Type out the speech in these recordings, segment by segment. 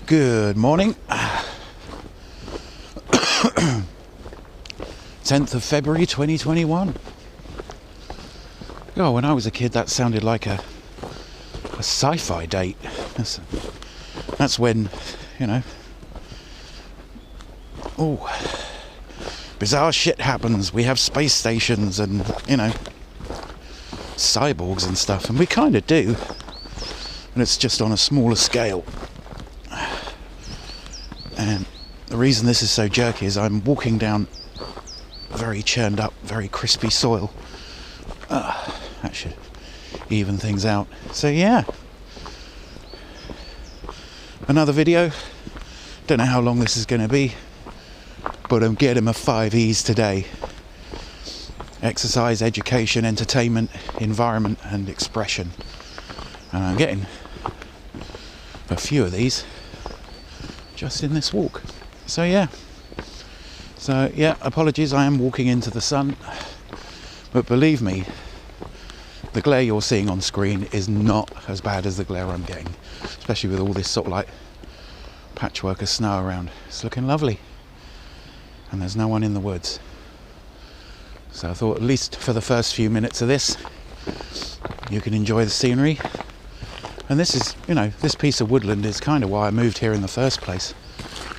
Good morning. 10th of February 2021. Oh, when I was a kid that sounded like a sci-fi date. That's when, you know, bizarre shit happens. We have space stations and, you know, cyborgs and stuff, and we kind of do, and it's just on a smaller scale. And the reason this is so jerky is I'm walking down very churned up, very crispy soil. That should even things out. So yeah, another video. Don't know how long this is going to be, but I'm getting my 5 E's today: exercise, education, entertainment, environment and expression. And I'm getting a few of these just in this walk. So yeah, apologies, I am walking into the sun, but believe me, the glare you're seeing on screen is not as bad as the glare I'm getting, especially with all this sort of like patchwork of snow around. It's looking lovely, and there's no one in the woods. So I thought, at least for the first few minutes of this, you can enjoy the scenery. And this is, you know, this piece of woodland is kind of why I moved here in the first place.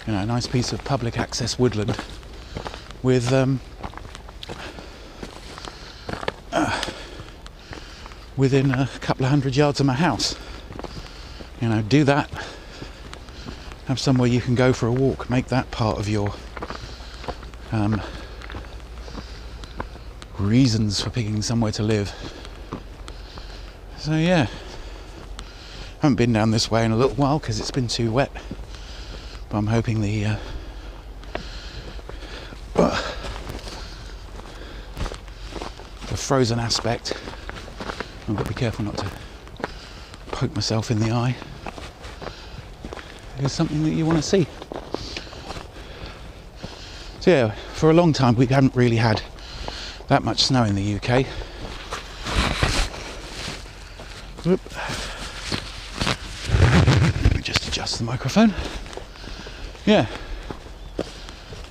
You know, a nice piece of public access woodland with within a couple of 100 yards of my house. You know, do that. Have somewhere you can go for a walk. Make that part of your reasons for picking somewhere to live. So yeah, haven't been down this way in a little while because it's been too wet, but I'm hoping the frozen aspect, I've got to be careful not to poke myself in the eye, is something that you want to see. So yeah, for a long time we haven't really had that much snow in the UK. Whoop. Let me just adjust the microphone. Yeah,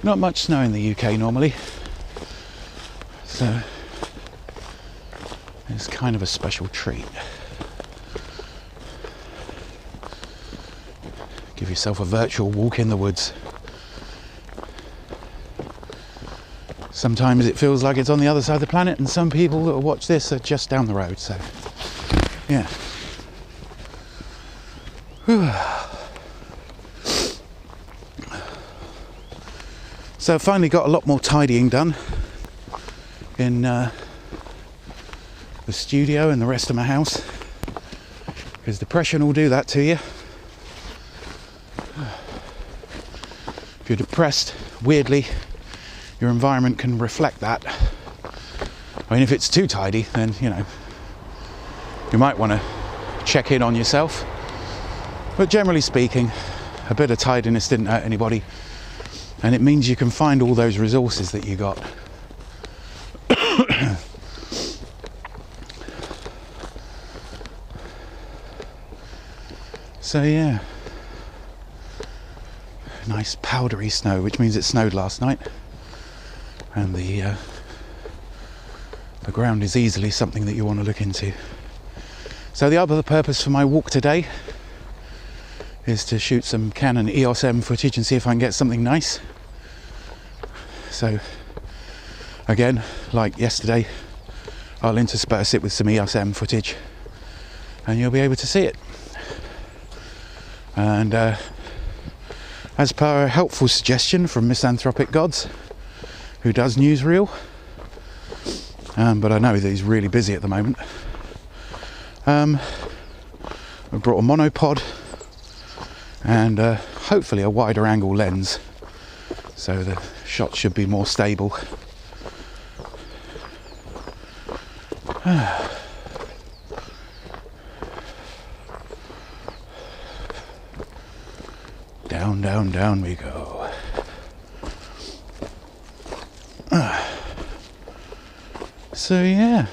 not much snow in the UK normally, so it's kind of a special treat. Give yourself a virtual walk in the woods. Sometimes it feels like it's on the other side of the planet, and some people that will watch this are just down the road, so yeah. So I finally got a lot more tidying done in the studio and the rest of my house, because depression will do that to you. If you're depressed, weirdly, your environment can reflect that. I mean, if it's too tidy, then, you know, you might want to check in on yourself. But generally speaking, a bit of tidiness didn't hurt anybody, and it means you can find all those resources that you got. So yeah, nice powdery snow, which means it snowed last night, and the ground is easily something that you want to look into. So the other purpose for my walk today is to shoot some Canon EOS M footage and see if I can get something nice. So again, like yesterday, I'll intersperse it with some EOS M footage and you'll be able to see it. And as per a helpful suggestion from Misanthropic Gods, who does newsreel, but I know that he's really busy at the moment, I brought a monopod and hopefully a wider angle lens, so the shot should be more stable. Down, down, down we go. So yeah.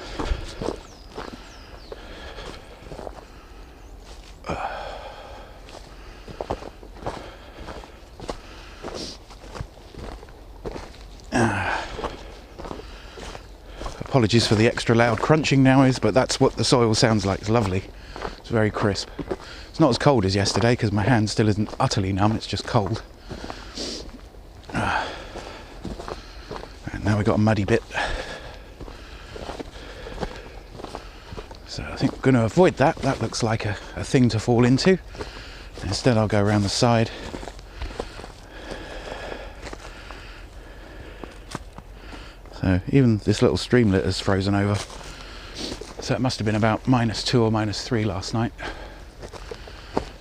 Apologies for the extra loud crunching noise, but that's what the soil sounds like. It's lovely. It's very crisp. It's not as cold as yesterday because my hand still isn't utterly numb, it's just cold. And now we've got a muddy bit. So I think we're going to avoid that. That looks like a thing to fall into. Instead I'll go around the side. So even this little streamlet has frozen over. So it must have been about -2 or -3 last night.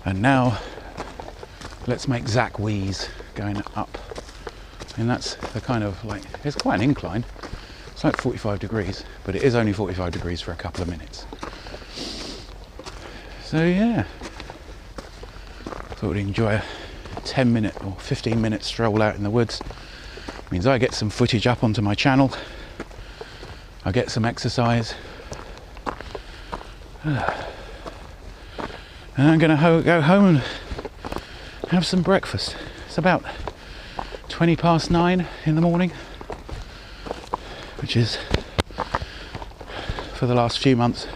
And now let's make Zach wheeze going up. And that's the kind of like, it's quite an incline. It's like 45 degrees, but it is only 45 degrees for a couple of minutes. So yeah, thought we'd enjoy a 10-minute or 15-minute stroll out in the woods. Means I get some footage up onto my channel. I get some exercise. And I'm going to go home and have some breakfast. It's about 9:20 in the morning, which is, for the last few months,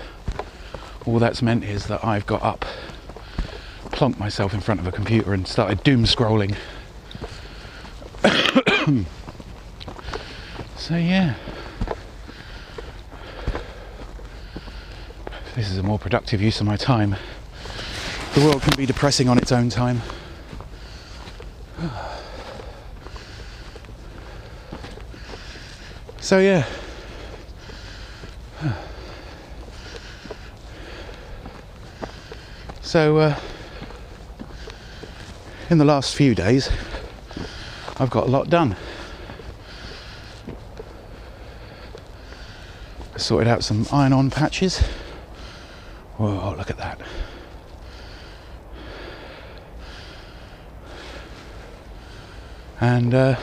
all that's meant is that I've got up, plonked myself in front of a computer and started doom scrolling. So yeah, this is a more productive use of my time. The world can be depressing on its own time. So yeah. So in the last few days I've got a lot done. I sorted out some iron-on patches. Whoa, look at that. And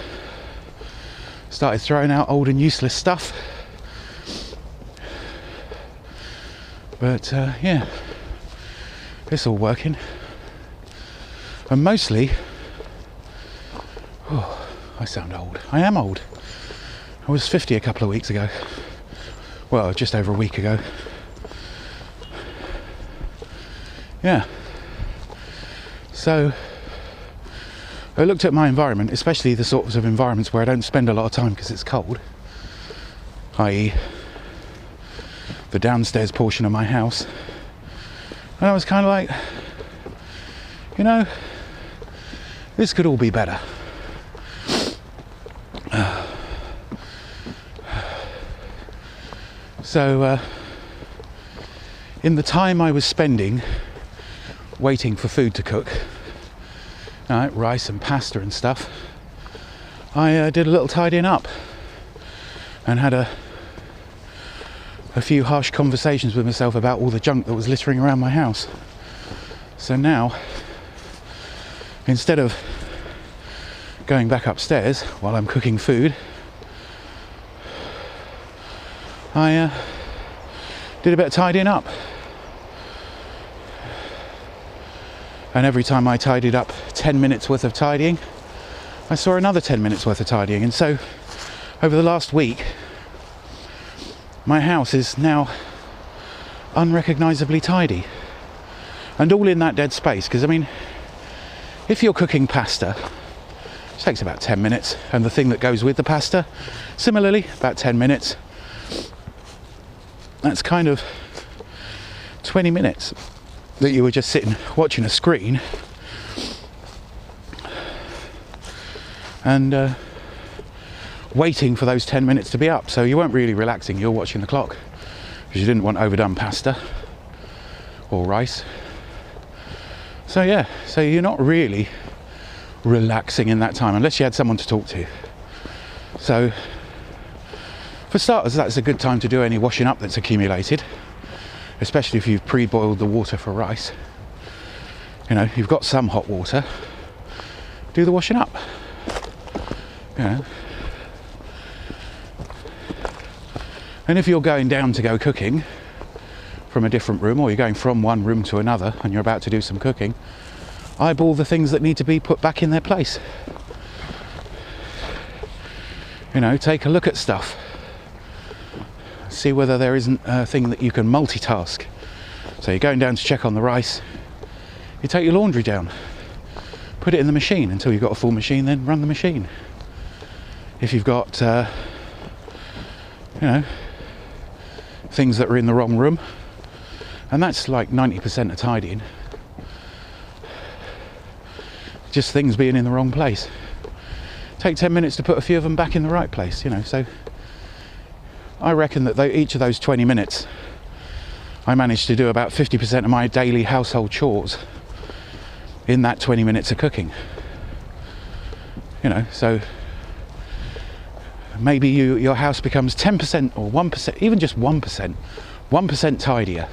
started throwing out old and useless stuff. But yeah, it's all working. And mostly, oh, I sound old. I am old. I was 50 a couple of weeks ago. Well, just over a week ago. Yeah. So I looked at my environment, especially the sorts of environments where I don't spend a lot of time because it's cold, i.e. the downstairs portion of my house. And I was kind of like, you know, this could all be better. So in the time I was spending waiting for food to cook, rice and pasta and stuff, I did a little tidying up and had a few harsh conversations with myself about all the junk that was littering around my house. So now, instead of going back upstairs while I'm cooking food, I did a bit of tidying up. And every time I tidied up 10 minutes worth of tidying, I saw another 10 minutes worth of tidying. And so over the last week, my house is now unrecognisably tidy. And all in that dead space. Because I mean, if you're cooking pasta, it takes about 10 minutes. And the thing that goes with the pasta, similarly, about 10 minutes. That's kind of 20 minutes that you were just sitting watching a screen and waiting for those 10 minutes to be up. So you weren't really relaxing, you were watching the clock because you didn't want overdone pasta or rice. So yeah, so you're not really relaxing in that time unless you had someone to talk to. So for starters, that's a good time to do any washing up that's accumulated, especially if you've pre-boiled the water for rice. You know, you've got some hot water, do the washing up. You know. And if you're going down to go cooking from a different room, or you're going from one room to another and you're about to do some cooking, eyeball the things that need to be put back in their place. You know, take a look at stuff. see whether there isn't a thing that you can multitask. So you're going down to check on the rice, you take your laundry down, put it in the machine until you've got a full machine, then run the machine. If you've got things that are in the wrong room, and that's like 90% of tidying, just things being in the wrong place. Take 10 minutes to put a few of them back in the right place, so I reckon that each of those 20 minutes I managed to do about 50% of my daily household chores in that 20 minutes of cooking. So maybe your house becomes 10% or 1%, even just 1% tidier.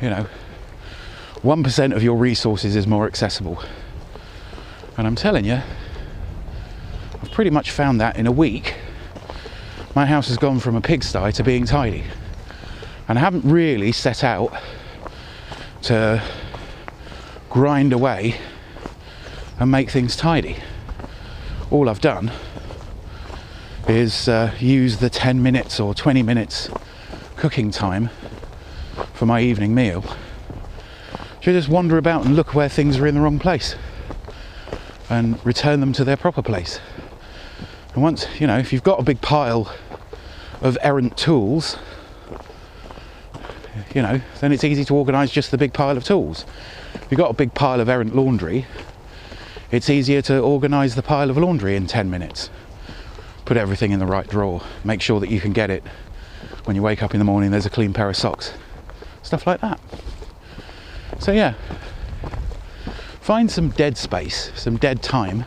1% of your resources is more accessible. And I'm telling you, I've pretty much found that in a week, my house has gone from a pigsty to being tidy. And I haven't really set out to grind away and make things tidy. All I've done is use the 10 minutes or 20 minutes cooking time for my evening meal to just wander about and look where things are in the wrong place and return them to their proper place. And once, if you've got a big pile of errant tools, then it's easy to organise just the big pile of tools. If you've got a big pile of errant laundry, it's easier to organise the pile of laundry in 10 minutes. Put everything in the right drawer. Make sure that you can get it when you wake up in the morning, there's a clean pair of socks. Stuff like that. So yeah, find some dead space, some dead time,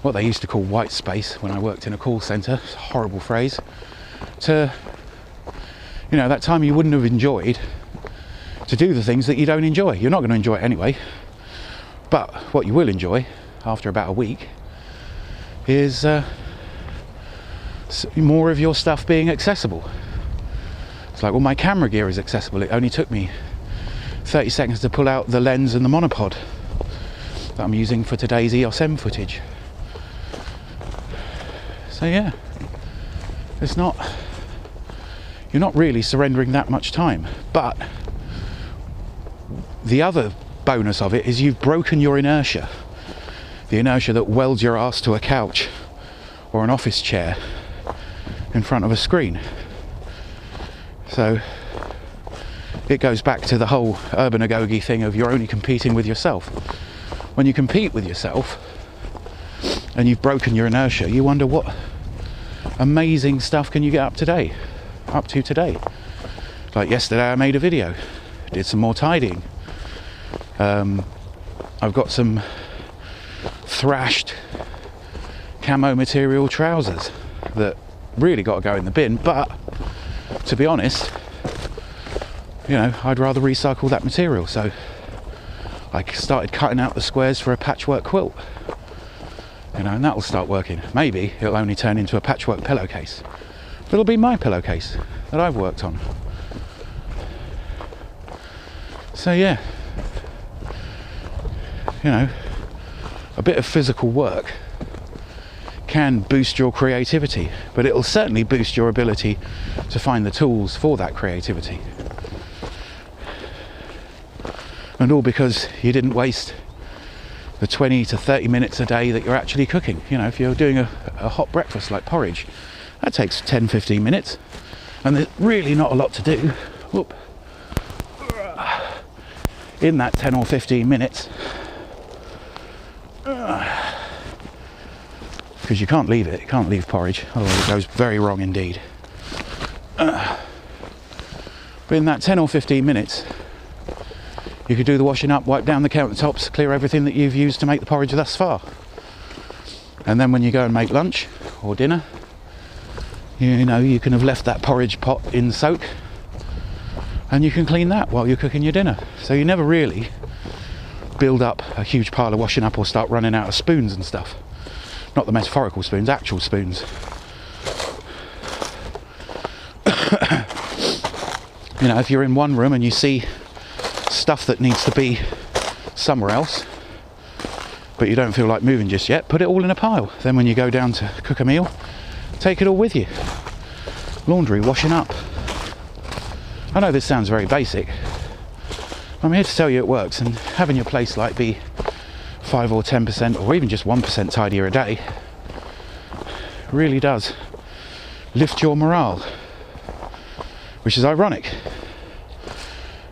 what they used to call white space when I worked in a call centre, it's a horrible phrase, to, that time you wouldn't have enjoyed, to do the things that you don't enjoy. You're not going to enjoy it anyway, but what you will enjoy after about a week is more of your stuff being accessible. It's like, well, my camera gear is accessible. It only took me 30 seconds to pull out the lens and the monopod that I'm using for today's EOS M footage. So yeah, you're not really surrendering that much time. But the other bonus of it is you've broken your inertia. The inertia that welds your ass to a couch or an office chair in front of a screen. So it goes back to the whole urban-agogy thing of you're only competing with yourself. When you compete with yourself and you've broken your inertia, you wonder what amazing stuff can you get up to today. Like yesterday I made a video, did some more tidying. I've got some thrashed camo material trousers that really got to go in the bin, but to be honest, I'd rather recycle that material. So I started cutting out the squares for a patchwork quilt, and that will start working. Maybe it'll only turn into a patchwork pillowcase, but it'll be my pillowcase that I've worked on. So yeah, a bit of physical work can boost your creativity, but it'll certainly boost your ability to find the tools for that creativity. And all because you didn't waste the 20 to 30 minutes a day that you're actually cooking. If you're doing a hot breakfast like porridge, that takes 10-15 minutes, and there's really not a lot to do. Whoop. In that 10 or 15 minutes, because you can't leave it. You can't leave porridge, otherwise it goes very wrong indeed. But in that 10 or 15 minutes, you could do the washing up, wipe down the countertops, clear everything that you've used to make the porridge thus far. And then when you go and make lunch or dinner, you can have left that porridge pot in soak, and you can clean that while you're cooking your dinner. So you never really build up a huge pile of washing up or start running out of spoons and stuff. Not the metaphorical spoons, actual spoons. If you're in one room and you see stuff that needs to be somewhere else, but you don't feel like moving just yet, put it all in a pile. Then when you go down to cook a meal, take it all with you. laundry, washing up. I know this sounds very basic. I'm here to tell you it works, and having your place like be 5 or 10% or even just 1% tidier a day really does lift your morale, which is ironic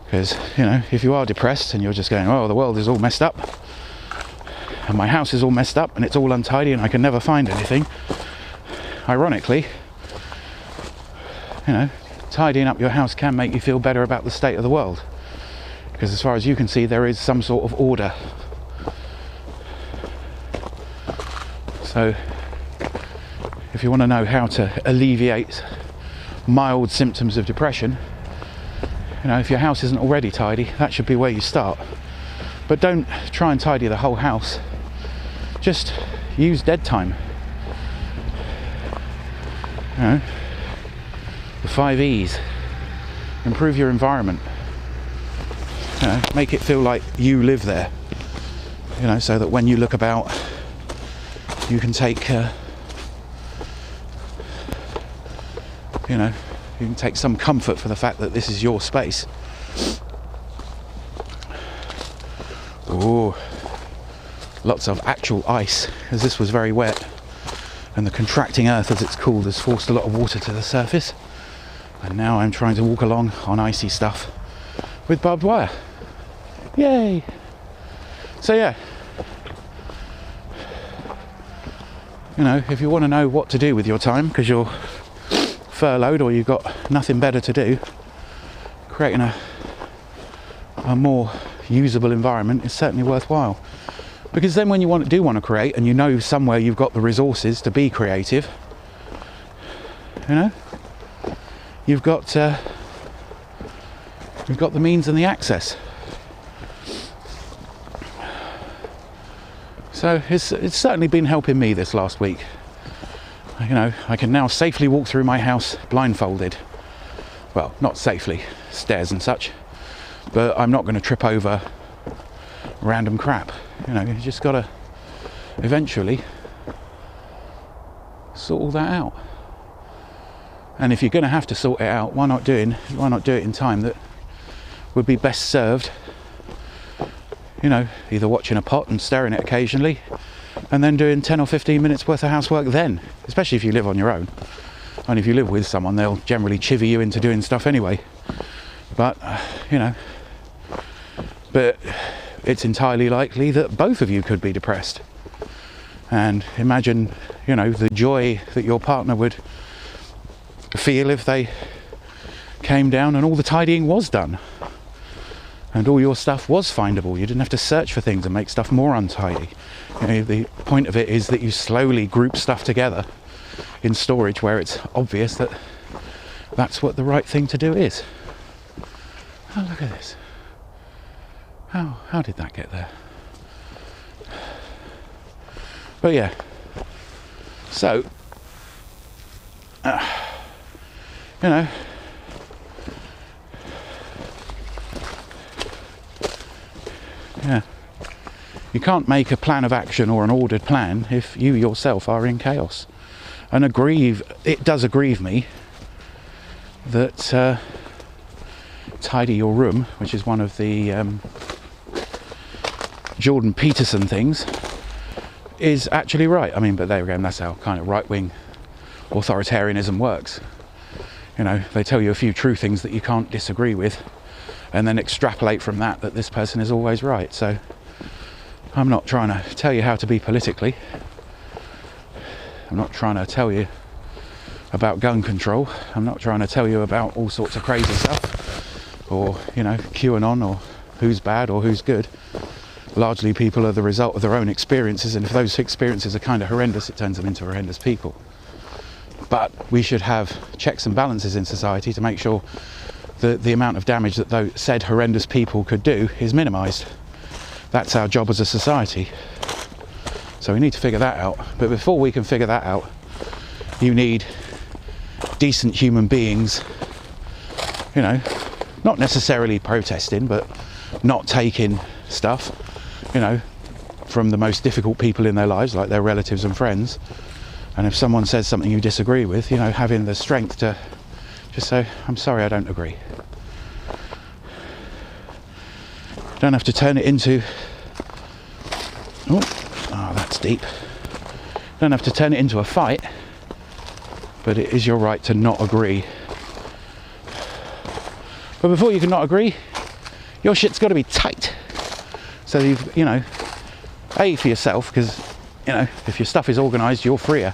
because, you know, if you are depressed and you're just going, oh, the world is all messed up and my house is all messed up and it's all untidy and I can never find anything, ironically, you know, tidying up your house can make you feel better about the state of the world, because as far as you can see there is some sort of order. So if you want to know how to alleviate mild symptoms of depression, you know, if your house isn't already tidy, that should be where you start. But don't try and tidy the whole house. Just use dead time. You know, the 5 E's. Improve your environment. You know, make it feel like you live there. You know, so that when you look about, you can take, you know, you can take some comfort for the fact that this is your space. Oh, lots of actual ice, as this was very wet, and the contracting earth, as it's called, has forced a lot of water to the surface. And now I'm trying to walk along on icy stuff with barbed wire. Yay! So yeah, you know, if you want to know what to do with your time because you're furloughed or you've got nothing better to do, creating a more usable environment is certainly worthwhile. Because then when you do want to create, and you know somewhere you've got the resources to be creative, you know, you've got the means and the access. So it's certainly been helping me this last week. You know, I can now safely walk through my house blindfolded. Well, not safely, stairs and such, but I'm not going to trip over random crap. You know, you just got to eventually sort all that out. And if you're going to have to sort it out, why not do it in time that would be best served? You know, either watching a pot and stirring it occasionally, and then doing 10 or 15 minutes worth of housework then, especially if you live on your own. And if you live with someone, they'll generally chivvy you into doing stuff anyway. But, you know, but it's entirely likely that both of you could be depressed. And imagine, you know, the joy that your partner would feel if they came down and all the tidying was done. And all your stuff was findable. You didn't have to search for things and make stuff more untidy. You know, the point of it is that you slowly group stuff together in storage where it's obvious that that's what the right thing to do is. Oh, look at this. How did that get there? But yeah. So, you know, yeah, you can't make a plan of action or an ordered plan if you yourself are in chaos. And it does aggrieve me that tidy your room, which is one of the Jordan Peterson things, is actually right. I mean, but there again, that's how kind of right-wing authoritarianism works. You know, they tell you a few true things that you can't disagree with, and then extrapolate from that this person is always right. So I'm not trying to tell you how to be politically. I'm not trying to tell you about gun control. I'm not trying to tell you about all sorts of crazy stuff, or, you know, QAnon, or who's bad or who's good. Largely people are the result of their own experiences, and if those experiences are kind of horrendous, it turns them into horrendous people. But we should have checks and balances in society to make sure that the amount of damage that those said horrendous people could do is minimised. That's our job as a society. So we need to figure that out. But before we can figure that out, you need decent human beings, you know, not necessarily protesting, but not taking stuff, you know, from the most difficult people in their lives, like their relatives and friends. And if someone says something you disagree with, you know, having the strength to So I'm sorry, I don't agree. Don't have to turn it into... Oh, that's deep. Don't have to turn it into a fight, but it is your right to not agree. But before you can not agree, your shit's got to be tight. So you've, you know, A, for yourself, because, you know, if your stuff is organised, you're freer.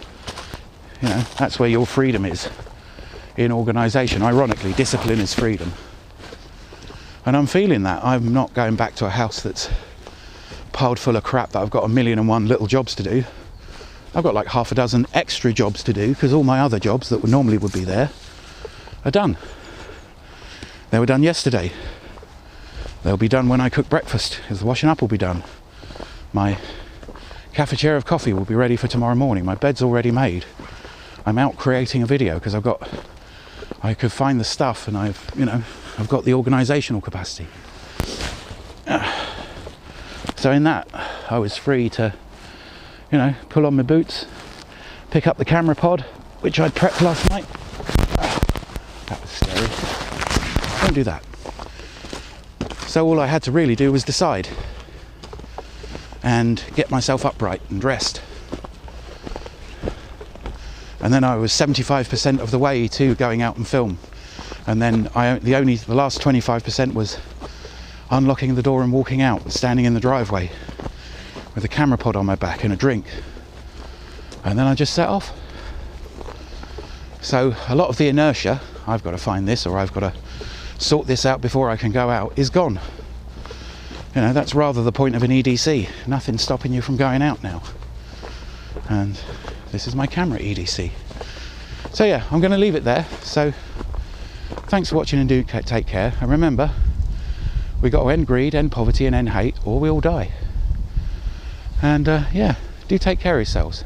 You know, that's where your freedom is, in organisation. Ironically, discipline is freedom. And I'm feeling that. I'm not going back to a house that's piled full of crap that I've got 1,000,001 little jobs to do. I've got like half a dozen extra jobs to do, because all my other jobs that normally would be there are done. They were done yesterday. They'll be done when I cook breakfast, because the washing up will be done. My cafetiere of coffee will be ready for tomorrow morning. My bed's already made. I'm out creating a video because I could find the stuff, and I've got the organisational capacity. So in that, I was free to, you know, pull on my boots, pick up the camera pod, which I'd prepped last night. That was scary. Don't do that. So all I had to really do was decide and get myself upright and dressed. And then I was 75% of the way to going out and film. And then the last 25% was unlocking the door and walking out, standing in the driveway with a camera pod on my back and a drink. And then I just set off. So a lot of the inertia, I've got to find this, or I've got to sort this out before I can go out, is gone. You know, that's rather the point of an EDC. Nothing's stopping you from going out now. And this is my camera EDC. So yeah, I'm going to leave it there. So thanks for watching, and do take care. And remember, we got to end greed, end poverty, and end hate, or we all die. And yeah, do take care of yourselves.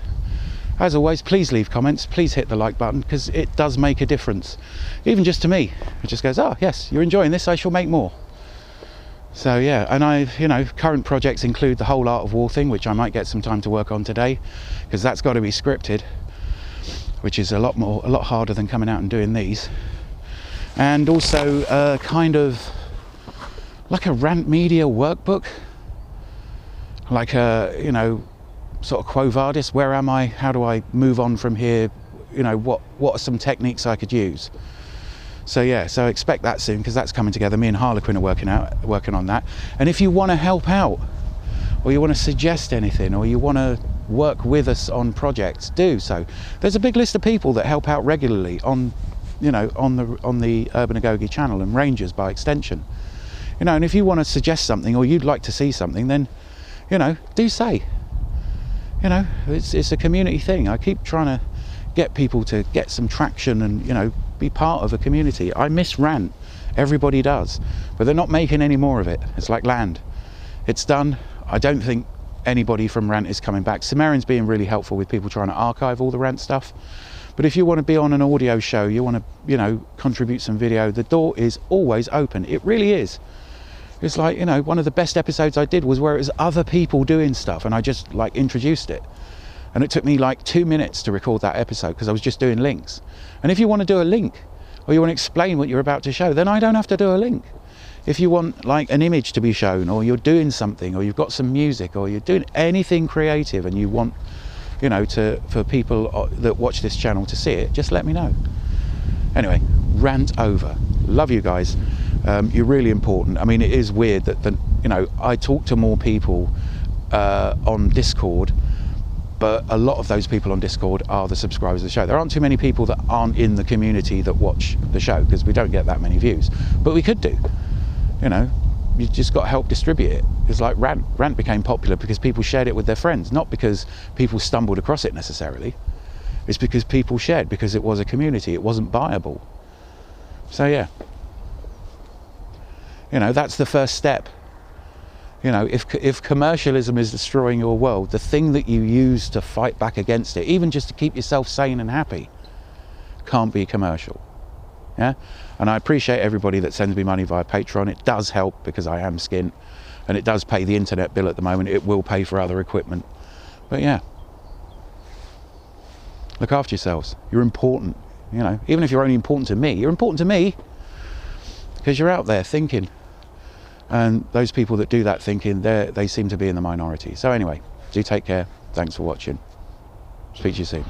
As always, please leave comments, please hit the like button, because it does make a difference. Even just to me, it just goes, oh yes, you're enjoying this, I shall make more. So yeah, and current projects include the whole Art of War thing, which I might get some time to work on today, because that's got to be scripted, which is a lot harder than coming out and doing these. And also kind of like a Rant Media workbook, like a, you know, sort of Quo Vadis, where am I, how do I move on from here, you know, what are some techniques I could use. So yeah, so expect that soon, because that's coming together. Me and Harlequin are working on that. And if you want to help out, or you want to suggest anything, or you want to work with us on projects, do so. There's a big list of people that help out regularly on, you know, on the Urban Agoge channel, and Rangers by extension. You know, and if you want to suggest something, or you'd like to see something, then, you know, do say. You know, it's a community thing. I keep trying to get people to get some traction and, you know, be part of a community. I miss Rant. Everybody does. But they're not making any more of it. It's like land. It's done. I don't think anybody from Rant is coming back. Cimmerian's being really helpful with people trying to archive all the Rant stuff. But if you want to be on an audio show, you want to, you know, contribute some video, the door is always open. It really is. It's like, you know, one of the best episodes I did was where it was other people doing stuff, and I just like introduced it. And it took me like 2 minutes to record that episode, because I was just doing links. And if you want to do a link, or you want to explain what you're about to show, then I don't have to do a link. If you want like an image to be shown, or you're doing something, or you've got some music, or you're doing anything creative, and you want, you know, for people that watch this channel to see it, just let me know. Anyway, rant over. Love you guys. You're really important. I mean, it is weird that you know, I talk to more people on Discord, but a lot of those people on Discord are the subscribers of the show. There aren't too many people that aren't in the community that watch the show, because we don't get that many views, but we could do. You know, you just got to help distribute it. It's like Rant became popular because people shared it with their friends, not because people stumbled across it necessarily. It's because people shared, because it was a community. It wasn't buyable. So yeah, you know, that's the first step. You know, if commercialism is destroying your world, the thing that you use to fight back against it, even just to keep yourself sane and happy, can't be commercial. Yeah, and I appreciate everybody that sends me money via Patreon. It does help, because I am skint, and it does pay the internet bill at the moment. It will pay for other equipment. But yeah, look after yourselves. You're important. You know, even if you're only important to me, you're important to me because you're out there thinking. And those people that do that thinking, they seem to be in the minority. So anyway, do take care. Thanks for watching. Speak to you soon.